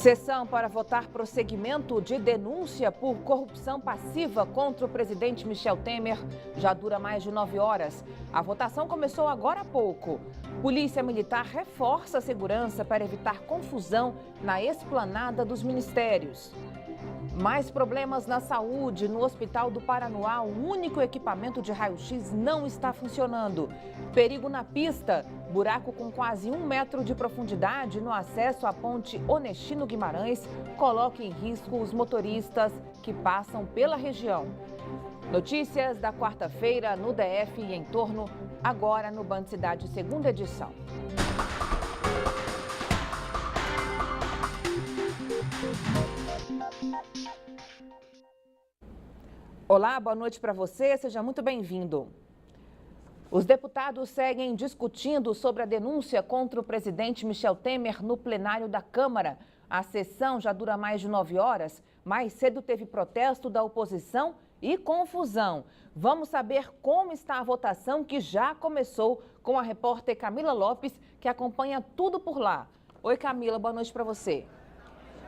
Sessão para votar prosseguimento de denúncia por corrupção passiva contra o presidente Michel Temer já dura mais de 9 horas. A votação começou agora há pouco. Polícia Militar reforça a segurança para evitar confusão na esplanada dos ministérios. Mais problemas na saúde. No Hospital do Paranoá, o único equipamento de raio-x não está funcionando. Perigo na pista. Buraco com quase 1 metro de profundidade no acesso à ponte Onestino Guimarães coloca em risco os motoristas que passam pela região. Notícias da quarta-feira no DF e em torno, agora no Band Cidade, segunda edição. Olá, boa noite para você, seja muito bem-vindo. Os deputados seguem discutindo sobre a denúncia contra o presidente Michel Temer no plenário da Câmara. A sessão já dura mais de 9 horas. Mais cedo teve protesto da oposição e confusão. Vamos saber como está a votação, que já começou, com a repórter Camila Lopes, que acompanha tudo por lá. Oi, Camila, boa noite para você.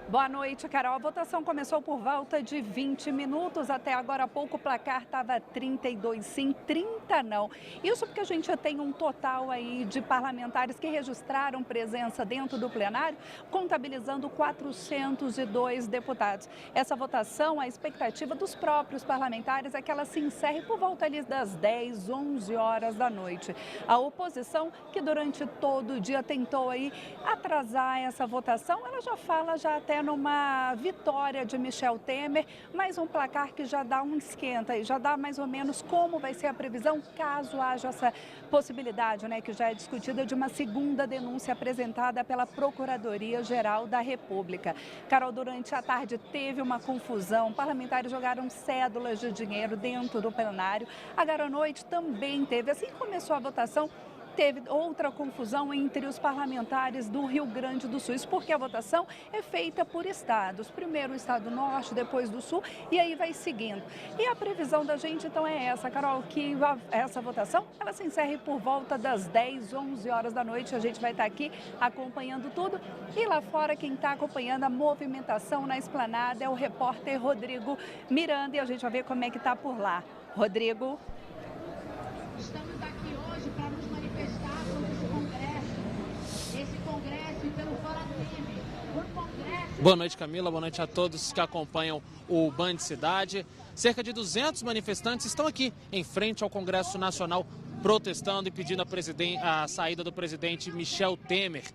Boa noite, Carol. A votação começou por volta de 20 minutos. Até agora há pouco o placar estava 32 sim, 30 não. Isso porque a gente já tem um total aí de parlamentares que registraram presença dentro do plenário, contabilizando 402 deputados. Essa votação, a expectativa dos próprios parlamentares é que ela se encerre por volta ali das 10, 11 horas da noite. A oposição, que durante todo o dia tentou aí atrasar essa votação, ela já fala até numa vitória de Michel Temer, mas um placar que já dá um esquenta e já dá mais ou menos como vai ser a previsão caso haja essa possibilidade, né, que já é discutida, de uma segunda denúncia apresentada pela Procuradoria-Geral da República. Carol, durante a tarde teve uma confusão, parlamentares jogaram cédulas de dinheiro dentro do plenário. Agora à noite também teve, assim que começou a votação, teve outra confusão entre os parlamentares do Rio Grande do Sul. Isso porque a votação é feita por estados. Primeiro o estado norte, depois do sul, e aí vai seguindo. E a previsão da gente, então, é essa, Carol, que essa votação, ela se encerre por volta das 10, 11 horas da noite. A gente vai estar aqui acompanhando tudo. E lá fora, quem está acompanhando a movimentação na esplanada é o repórter Rodrigo Miranda. E a gente vai ver como é que está por lá. Rodrigo. Estamos aqui hoje para nos manifestar sobre esse congresso e pelo Fora Temer. Boa noite, Camila. Boa noite a todos que acompanham o Band Cidade. Cerca de 200 manifestantes estão aqui em frente ao Congresso Nacional protestando e pedindo a saída do presidente Michel Temer.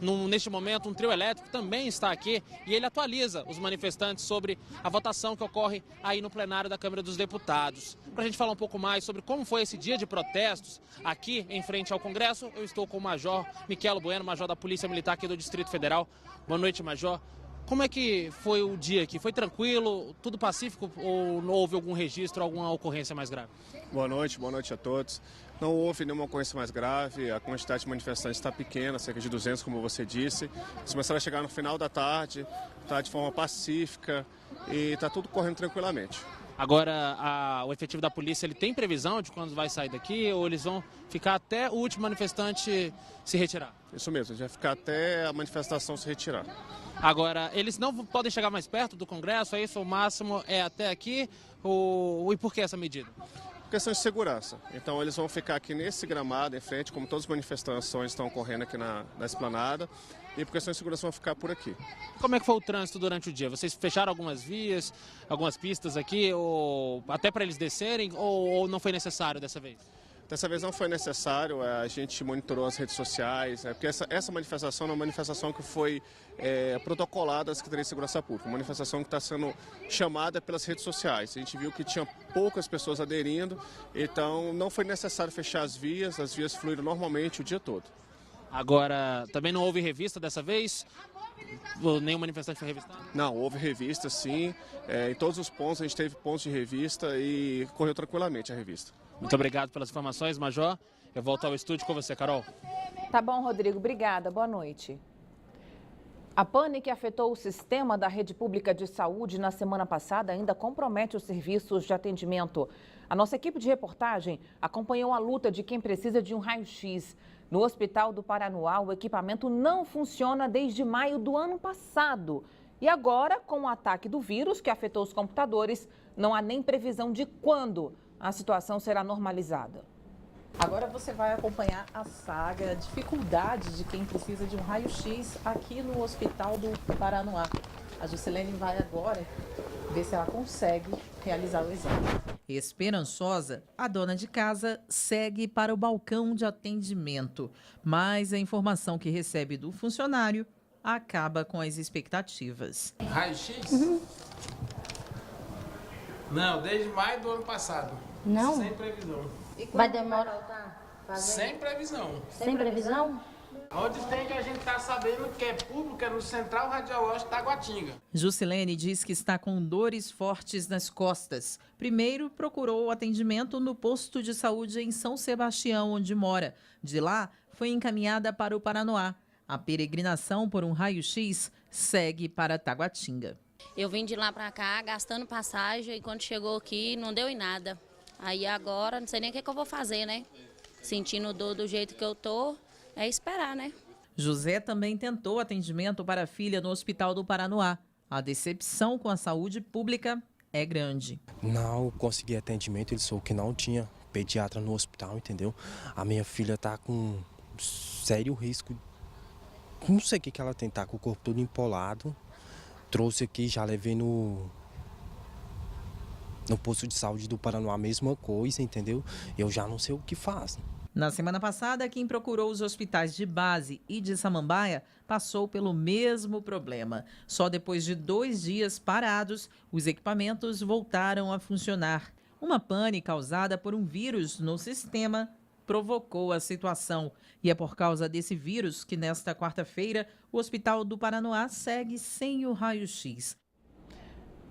Neste momento, um trio elétrico também está aqui e ele atualiza os manifestantes sobre a votação que ocorre aí no plenário da Câmara dos Deputados. Para a gente falar um pouco mais sobre como foi esse dia de protestos aqui em frente ao Congresso, eu estou com o Major Miquelo Bueno, Major da Polícia Militar aqui do Distrito Federal. Boa noite, Major. Como é que foi o dia aqui? Foi tranquilo, tudo pacífico ou não houve algum registro, alguma ocorrência mais grave? Boa noite a todos. Não houve nenhuma ocorrência mais grave, a quantidade de manifestantes está pequena, cerca de 200, como você disse. Eles começaram a chegar no final da tarde, está de forma pacífica e está tudo correndo tranquilamente. Agora, o efetivo da polícia, ele tem previsão de quando vai sair daqui ou eles vão ficar até o último manifestante se retirar? Isso mesmo, a gente vai ficar até a manifestação se retirar. Agora, eles não podem chegar mais perto do Congresso, é isso? O máximo é até aqui? E por que essa medida? Questão de segurança. Então eles vão ficar aqui nesse gramado em frente, como todas as manifestações estão ocorrendo aqui na esplanada, e por questão de segurança vão ficar por aqui. Como é que foi o trânsito durante o dia? Vocês fecharam algumas vias, algumas pistas aqui, ou até para eles descerem, ou não foi necessário dessa vez? Dessa vez não foi necessário, a gente monitorou as redes sociais, porque essa manifestação é uma manifestação que foi protocolada da Secretaria de Segurança Pública, uma manifestação que está sendo chamada pelas redes sociais. A gente viu que tinha poucas pessoas aderindo, então não foi necessário fechar as vias fluíram normalmente o dia todo. Agora, também não houve revista dessa vez? Nenhum manifestante foi revistado? Não, houve revista sim, em todos os pontos a gente teve pontos de revista e correu tranquilamente a revista. Muito obrigado pelas informações, Major. Eu volto ao estúdio com você, Carol. Tá bom, Rodrigo. Obrigada. Boa noite. A pane que afetou o sistema da rede pública de saúde na semana passada ainda compromete os serviços de atendimento. A nossa equipe de reportagem acompanhou a luta de quem precisa de um raio-x. No Hospital do Paranoá, o equipamento não funciona desde maio do ano passado. E agora, com o ataque do vírus que afetou os computadores, não há nem previsão de quando a situação será normalizada. Agora você vai acompanhar a saga, a dificuldade de quem precisa de um raio-x aqui no Hospital do Paranoá. A Juscelene vai agora ver se ela consegue realizar o exame. Esperançosa, a dona de casa segue para o balcão de atendimento, mas a informação que recebe do funcionário acaba com as expectativas. Raio-x? Não, desde maio do ano passado. Não? Sem previsão. Vai demorar? Sem previsão. Sem previsão? Onde tem que a gente tá sabendo que é público é no Central Radiológico Taguatinga. Juscelene diz que está com dores fortes nas costas. Primeiro procurou o atendimento no posto de saúde em São Sebastião, onde mora. De lá, foi encaminhada para o Paranoá. A peregrinação por um raio-x segue para Taguatinga. Eu vim de lá para cá gastando passagem e quando chegou aqui não deu em nada. Aí agora não sei nem o que eu vou fazer, né? Sentindo dor do jeito que eu tô, é esperar, né? José também tentou atendimento para a filha no Hospital do Paranoá. A decepção com a saúde pública é grande. Não consegui atendimento, ele soube que não tinha pediatra no hospital, entendeu? A minha filha está com sério risco, não sei o que ela tem, tá com o corpo todo empolado. Trouxe aqui, já levei no posto de saúde do Paranoá, a mesma coisa, entendeu? Eu já não sei o que faço. Na semana passada, quem procurou os hospitais de base e de Samambaia passou pelo mesmo problema. Só depois de 2 dias parados, os equipamentos voltaram a funcionar. Uma pane causada por um vírus no sistema provocou a situação. E é por causa desse vírus que, nesta quarta-feira, o Hospital do Paranoá segue sem o raio-x.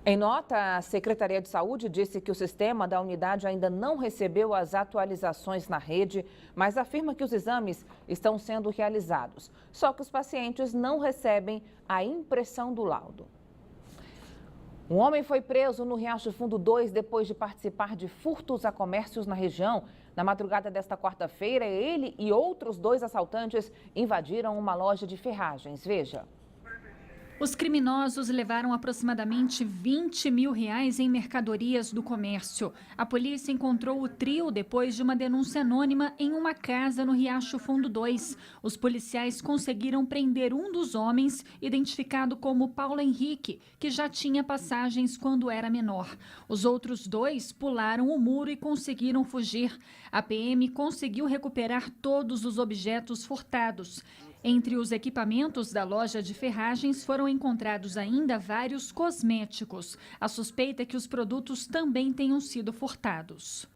Em nota, a Secretaria de Saúde disse que o sistema da unidade ainda não recebeu as atualizações na rede, mas afirma que os exames estão sendo realizados. Só que os pacientes não recebem a impressão do laudo. Um homem foi preso no Riacho Fundo 2 depois de participar de furtos a comércios na região. Na madrugada desta quarta-feira, ele e outros 2 assaltantes invadiram uma loja de ferragens. Veja. Os criminosos levaram aproximadamente R$20 mil em mercadorias do comércio. A polícia encontrou o trio depois de uma denúncia anônima em uma casa no Riacho Fundo 2. Os policiais conseguiram prender um dos homens, identificado como Paulo Henrique, que já tinha passagens quando era menor. Os outros 2 pularam o muro e conseguiram fugir. A PM conseguiu recuperar todos os objetos furtados. Entre os equipamentos da loja de ferragens foram encontrados ainda vários cosméticos. A suspeita é que os produtos também tenham sido furtados.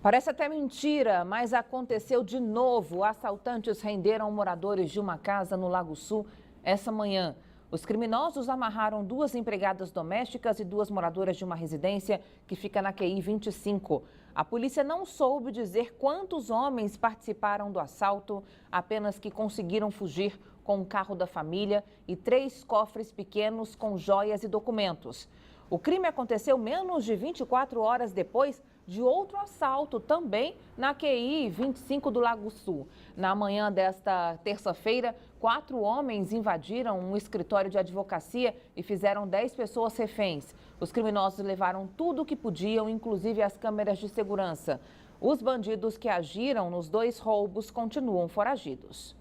Parece até mentira, mas aconteceu de novo. Assaltantes renderam moradores de uma casa no Lago Sul essa manhã. Os criminosos amarraram 2 empregadas domésticas e 2 moradoras de uma residência que fica na QI 25. A polícia não soube dizer quantos homens participaram do assalto, apenas que conseguiram fugir com o carro da família e 3 cofres pequenos com joias e documentos. O crime aconteceu menos de 24 horas depois de outro assalto, também na QI 25 do Lago Sul. Na manhã desta terça-feira, 4 homens invadiram um escritório de advocacia e fizeram 10 pessoas reféns. Os criminosos levaram tudo o que podiam, inclusive as câmeras de segurança. Os bandidos que agiram nos 2 roubos continuam foragidos.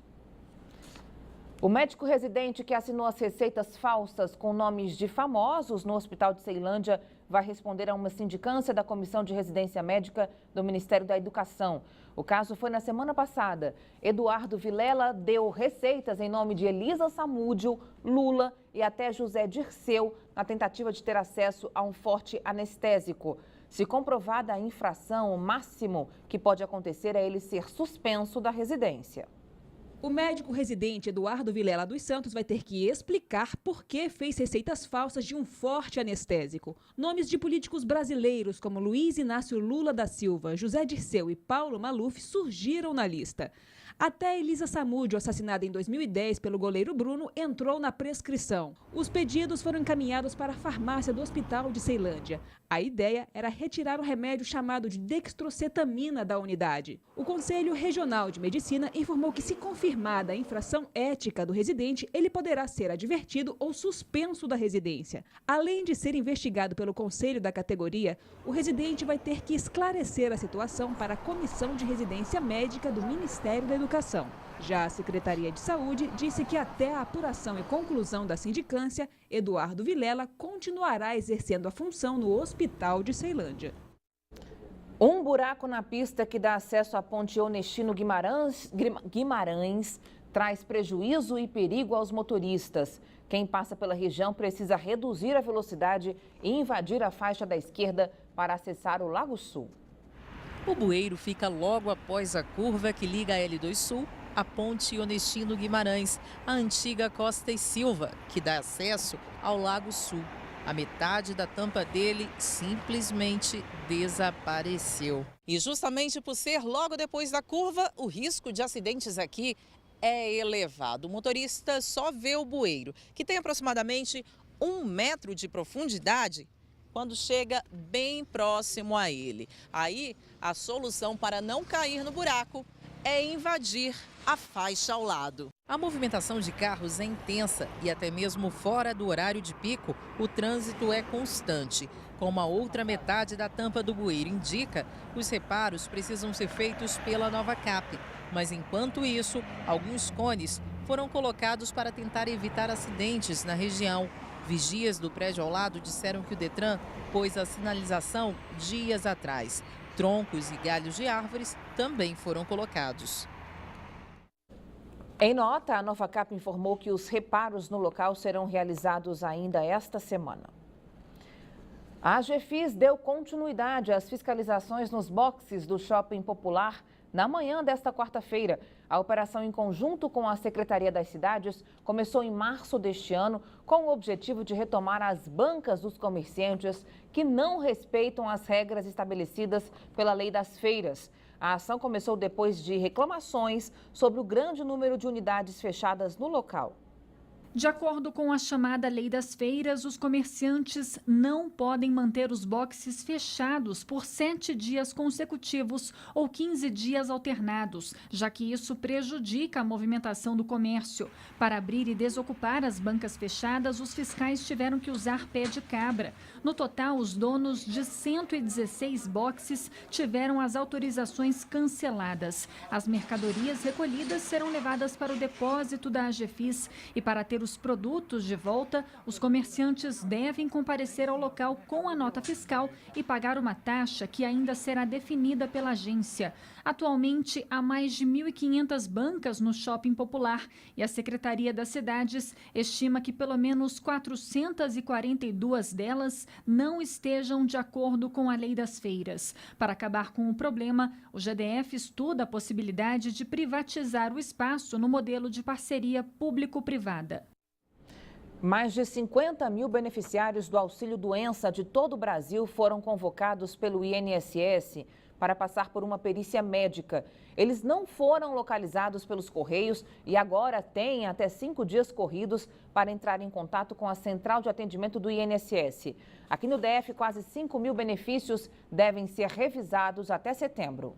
O médico residente que assinou as receitas falsas com nomes de famosos no Hospital de Ceilândia vai responder a uma sindicância da Comissão de Residência Médica do Ministério da Educação. O caso foi na semana passada. Eduardo Vilela deu receitas em nome de Elisa Samúdio, Lula e até José Dirceu na tentativa de ter acesso a um forte anestésico. Se comprovada a infração, o máximo que pode acontecer é ele ser suspenso da residência. O médico residente Eduardo Vilela dos Santos vai ter que explicar por que fez receitas falsas de um forte anestésico. Nomes de políticos brasileiros como Luiz Inácio Lula da Silva, José Dirceu e Paulo Maluf surgiram na lista. Até Elisa Samúdio, assassinada em 2010 pelo goleiro Bruno, entrou na prescrição. Os pedidos foram encaminhados para a farmácia do Hospital de Ceilândia. A ideia era retirar o remédio chamado de dextrocetamina da unidade. O Conselho Regional de Medicina informou que, se confirmada a infração ética do residente, ele poderá ser advertido ou suspenso da residência. Além de ser investigado pelo conselho da categoria, o residente vai ter que esclarecer a situação para a Comissão de Residência Médica do Ministério da Educação. Já a Secretaria de Saúde disse que até a apuração e conclusão da sindicância, Eduardo Vilela continuará exercendo a função no Hospital de Ceilândia. Um buraco na pista que dá acesso à ponte Onestino Guimarães traz prejuízo e perigo aos motoristas. Quem passa pela região precisa reduzir a velocidade e invadir a faixa da esquerda para acessar o Lago Sul. O bueiro fica logo após a curva que liga a L2 Sul à ponte Onestino Guimarães, a antiga Costa e Silva, que dá acesso ao Lago Sul. A metade da tampa dele simplesmente desapareceu. E justamente por ser logo depois da curva, o risco de acidentes aqui é elevado. O motorista só vê o bueiro, que tem aproximadamente 1 metro de profundidade, quando chega bem próximo a ele. Aí, a solução para não cair no buraco é invadir a faixa ao lado. A movimentação de carros é intensa e até mesmo fora do horário de pico, o trânsito é constante. Como a outra metade da tampa do bueiro indica, os reparos precisam ser feitos pela Nova Cap. Mas enquanto isso, alguns cones foram colocados para tentar evitar acidentes na região. Vigias do prédio ao lado disseram que o Detran pôs a sinalização dias atrás. Troncos e galhos de árvores também foram colocados. Em nota, a Nova Cap informou que os reparos no local serão realizados ainda esta semana. A AGFIS deu continuidade às fiscalizações nos boxes do Shopping Popular na manhã desta quarta-feira. A operação, em conjunto com a Secretaria das Cidades, começou em março deste ano com o objetivo de retomar as bancas dos comerciantes que não respeitam as regras estabelecidas pela Lei das Feiras. A ação começou depois de reclamações sobre o grande número de unidades fechadas no local. De acordo com a chamada Lei das Feiras, os comerciantes não podem manter os boxes fechados por 7 dias consecutivos ou 15 dias alternados, já que isso prejudica a movimentação do comércio. Para abrir e desocupar as bancas fechadas, os fiscais tiveram que usar pé de cabra. No total, os donos de 116 boxes tiveram as autorizações canceladas. As mercadorias recolhidas serão levadas para o depósito da AGFIS e, para ter os produtos de volta, os comerciantes devem comparecer ao local com a nota fiscal e pagar uma taxa que ainda será definida pela agência. Atualmente, há mais de 1.500 bancas no Shopping Popular e a Secretaria das Cidades estima que pelo menos 442 delas não estejam de acordo com a Lei das Feiras. Para acabar com o problema, o GDF estuda a possibilidade de privatizar o espaço no modelo de parceria público-privada. Mais de 50 mil beneficiários do Auxílio Doença de todo o Brasil foram convocados pelo INSS para passar por uma perícia médica. Eles não foram localizados pelos Correios e agora têm até 5 dias corridos para entrar em contato com a Central de Atendimento do INSS. Aqui no DF, quase 5 mil benefícios devem ser revisados até setembro.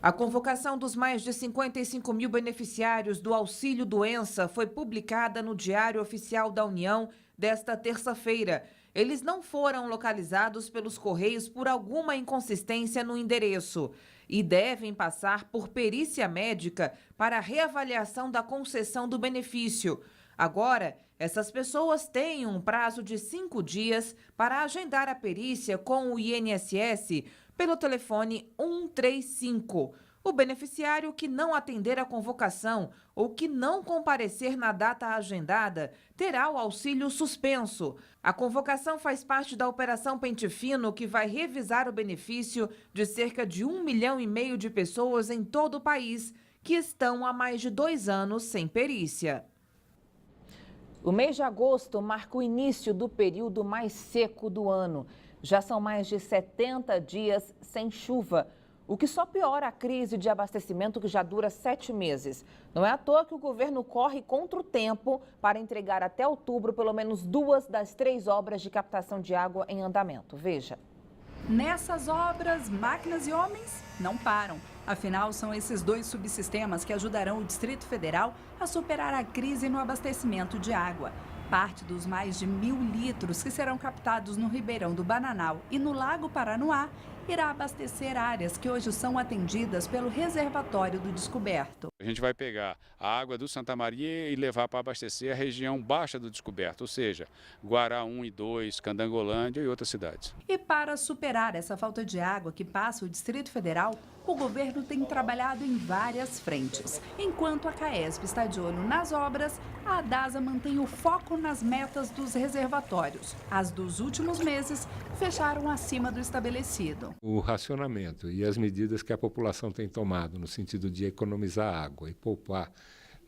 A convocação dos mais de 55 mil beneficiários do Auxílio Doença foi publicada no Diário Oficial da União desta terça-feira. Eles não foram localizados pelos Correios por alguma inconsistência no endereço e devem passar por perícia médica para reavaliação da concessão do benefício. Agora, essas pessoas têm um prazo de 5 dias para agendar a perícia com o INSS pelo telefone 135. O beneficiário que não atender a convocação ou que não comparecer na data agendada terá o auxílio suspenso. A convocação faz parte da Operação Pente Fino, que vai revisar o benefício de cerca de 1,5 milhão de pessoas em todo o país que estão há mais de 2 anos sem perícia. O mês de agosto marca o início do período mais seco do ano. Já são mais de 70 dias sem chuva, o que só piora a crise de abastecimento que já dura 7 meses. Não é à toa que o governo corre contra o tempo para entregar até outubro pelo menos 2 das 3 obras de captação de água em andamento. Veja. Nessas obras, máquinas e homens não param. Afinal, são esses 2 subsistemas que ajudarão o Distrito Federal a superar a crise no abastecimento de água. Parte dos mais de 1.000 litros que serão captados no Ribeirão do Bananal e no Lago Paranoá irá abastecer áreas que hoje são atendidas pelo reservatório do Descoberto. A gente vai pegar a água do Santa Maria e levar para abastecer a região baixa do Descoberto, ou seja, Guará 1 e 2, Candangolândia e outras cidades. E para superar essa falta de água que passa o Distrito Federal, o governo tem trabalhado em várias frentes. Enquanto a CAESB está de olho nas obras, a DASA mantém o foco nas metas dos reservatórios. As dos últimos meses fecharam acima do estabelecido. O racionamento e as medidas que a população tem tomado no sentido de economizar água e poupar,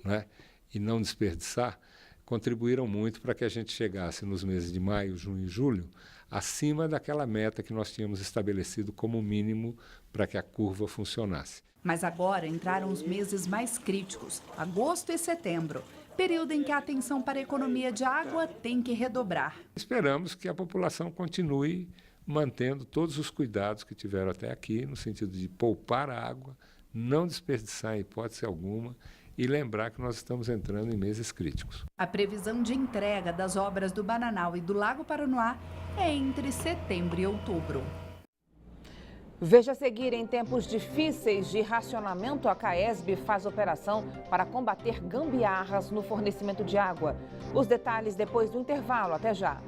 né, e não desperdiçar, contribuíram muito para que a gente chegasse nos meses de maio, junho e julho acima daquela meta que nós tínhamos estabelecido como mínimo para que a curva funcionasse. Mas agora entraram os meses mais críticos, agosto e setembro, período em que a atenção para a economia de água tem que redobrar. Esperamos que a população continue mantendo todos os cuidados que tiveram até aqui, no sentido de poupar água, não desperdiçar em hipótese alguma e lembrar que nós estamos entrando em meses críticos. A previsão de entrega das obras do Bananal e do Lago Paranoá é entre setembro e outubro. Veja a seguir, em tempos difíceis de racionamento, a CAESB faz operação para combater gambiarras no fornecimento de água. Os detalhes depois do intervalo. Até já.